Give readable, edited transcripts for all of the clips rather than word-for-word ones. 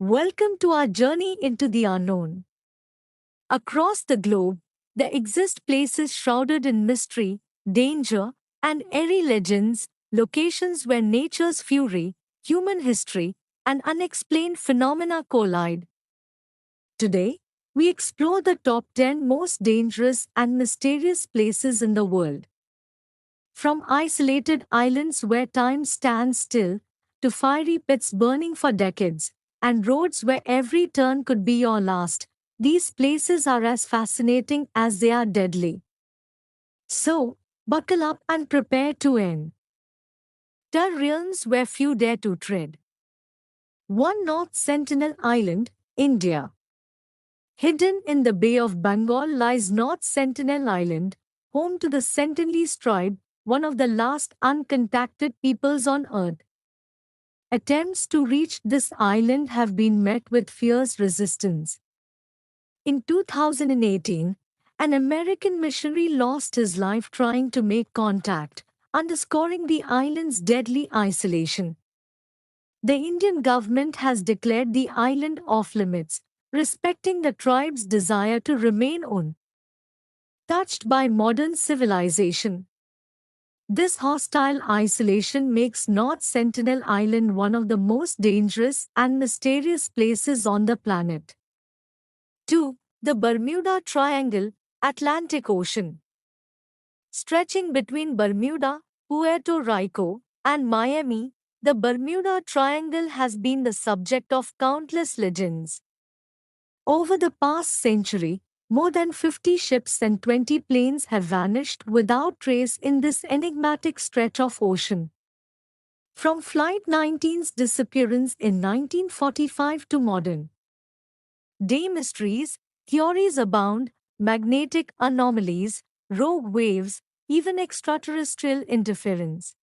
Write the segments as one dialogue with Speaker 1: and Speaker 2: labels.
Speaker 1: Welcome to our journey into the unknown. Across the globe, there exist places shrouded in mystery, danger, and eerie legends, locations where nature's fury, human history, and unexplained phenomena collide. Today, we explore the top 10 most dangerous and mysterious places in the world. From isolated islands where time stands still, to fiery pits burning for decades, and roads where every turn could be your last, these places are as fascinating as they are deadly. So, buckle up and prepare to enter realms where few dare to tread. 1 North Sentinel Island, India. Hidden in the Bay of Bengal lies North Sentinel Island, home to the Sentinelese tribe, one of the last uncontacted peoples on Earth. Attempts to reach this island have been met with fierce resistance. In 2018, an American missionary lost his life trying to make contact, underscoring the island's deadly isolation. The Indian government has declared the island off limits, respecting the tribe's desire to remain untouched by modern civilization. This hostile isolation makes North Sentinel Island one of the most dangerous and mysterious places on the planet. 2. The Bermuda Triangle, Atlantic Ocean. Stretching between Bermuda, Puerto Rico, and Miami, the Bermuda Triangle has been the subject of countless legends. Over the past century, more than 50 ships and 20 planes have vanished without trace in this enigmatic stretch of ocean. From Flight 19's disappearance in 1945 to modern day mysteries, theories abound, magnetic anomalies, rogue waves, even extraterrestrial interference.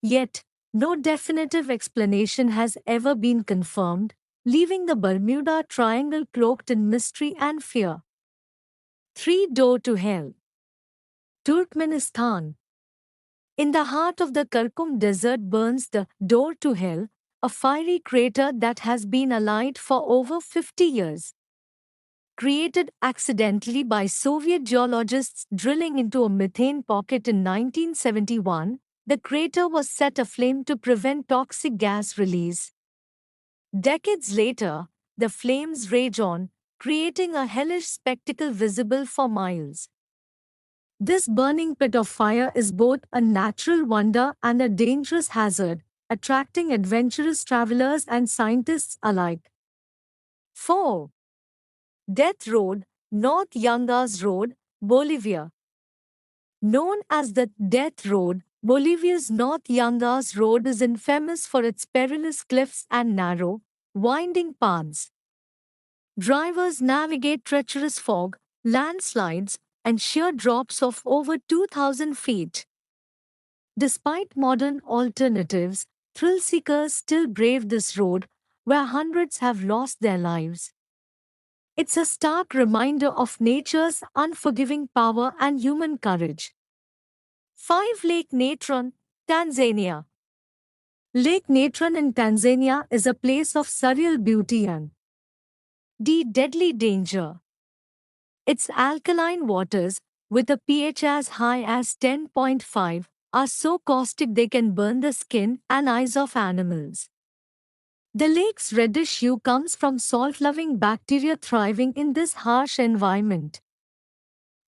Speaker 1: Yet, no definitive explanation has ever been confirmed, leaving the Bermuda Triangle cloaked in mystery and fear. 3 Door to Hell, Turkmenistan. In the heart of the Karakum Desert burns the Door to Hell, a fiery crater that has been alight for over 50 years. Created accidentally by Soviet geologists drilling into a methane pocket in 1971, the crater was set aflame to prevent toxic gas release. Decades later, the flames rage on, creating a hellish spectacle visible for miles. This burning pit of fire is both a natural wonder and a dangerous hazard, attracting adventurous travelers and scientists alike. 4. Death Road, North Yangas Road, Bolivia. Known as the Death Road, Bolivia's North Yangas Road is infamous for its perilous cliffs and narrow, winding paths. Drivers navigate treacherous fog, landslides, and sheer drops of over 2,000 feet. Despite modern alternatives, thrill seekers still brave this road, where hundreds have lost their lives. It's a stark reminder of nature's unforgiving power and human courage. 5 Lake Natron, Tanzania. Lake Natron in Tanzania is a place of surreal beauty and the deadly danger. Its alkaline waters, with a pH as high as 10.5, are so caustic they can burn the skin and eyes of animals. The lake's reddish hue comes from salt-loving bacteria thriving in this harsh environment.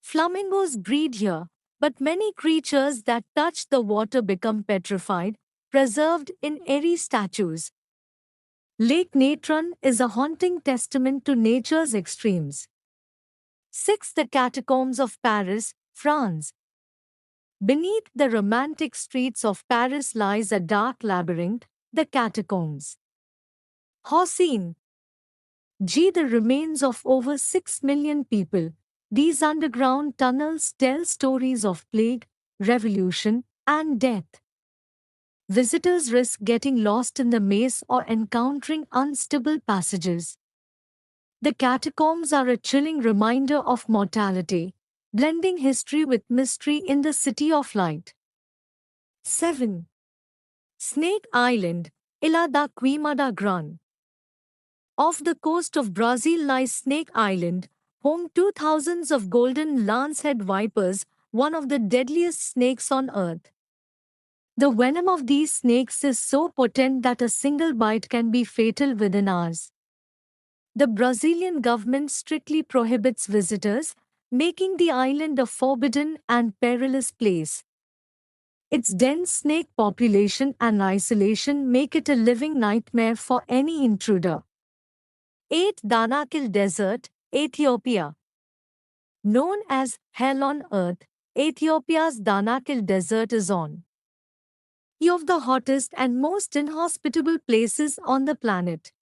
Speaker 1: Flamingos breed here, but many creatures that touch the water become petrified, preserved in airy statues. Lake Natron is a haunting testament to nature's extremes. 6. The Catacombs of Paris, France. Beneath the romantic streets of Paris lies a dark labyrinth, the catacombs. Hossein. The remains of over 6 million people. These underground tunnels tell stories of plague, revolution, and death. Visitors risk getting lost in the maze or encountering unstable passages. The catacombs are a chilling reminder of mortality, blending history with mystery in the City of Light. 7. Snake Island, Ilha da Queimada Grande. Off the coast of Brazil lies Snake Island, home to thousands of golden lancehead vipers, one of the deadliest snakes on earth. The venom of these snakes is so potent that a single bite can be fatal within hours. The Brazilian government strictly prohibits visitors, making the island a forbidden and perilous place. Its dense snake population and isolation make it a living nightmare for any intruder. 8. Danakil Desert, Ethiopia. Known as Hell on Earth, Ethiopia's Danakil Desert is one of the hottest and most inhospitable places on the planet.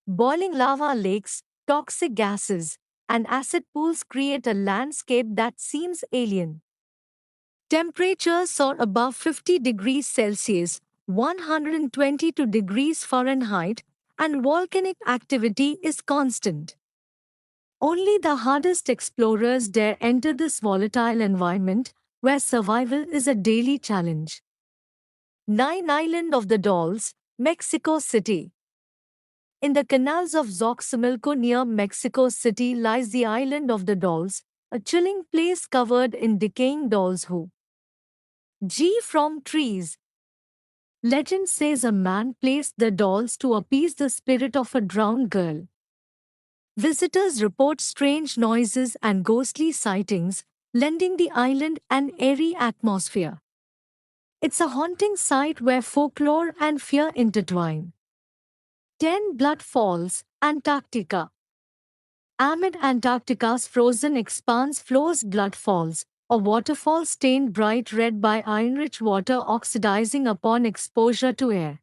Speaker 1: Boiling lava lakes, toxic gases, and acid pools create a landscape that seems alien. Temperatures soar above 50 degrees Celsius, 122 degrees Fahrenheit, and volcanic activity is constant. Only the hardest explorers dare enter this volatile environment, where survival is a daily challenge. 9. Island of the Dolls, Mexico City. In the canals of Xochimilco near Mexico City lies the Island of the Dolls, a chilling place covered in decaying dolls who from trees. Legend says a man placed the dolls to appease the spirit of a drowned girl. Visitors report strange noises and ghostly sightings, lending the island an eerie atmosphere. It's a haunting sight where folklore and fear intertwine. 10. Blood Falls, Antarctica. Amid Antarctica's frozen expanse flows Blood Falls, a waterfall stained bright red by iron-rich water oxidizing upon exposure to air.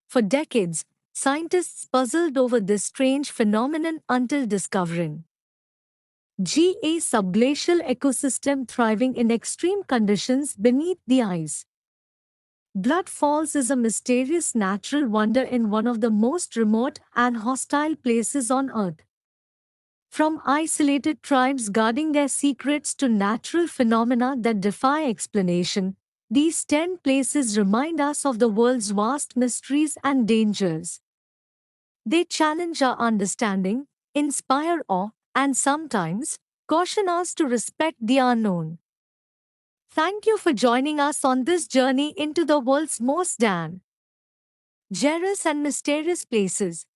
Speaker 1: For decades, scientists puzzled over this strange phenomenon until discovering a subglacial ecosystem thriving in extreme conditions beneath the ice. Blood Falls is a mysterious natural wonder in one of the most remote and hostile places on Earth. From isolated tribes guarding their secrets to natural phenomena that defy explanation, these 10 places remind us of the world's vast mysteries and dangers. They challenge our understanding, inspire awe, and sometimes caution us to respect the unknown. Thank you for joining us on this journey into the world's most dangerous and mysterious places.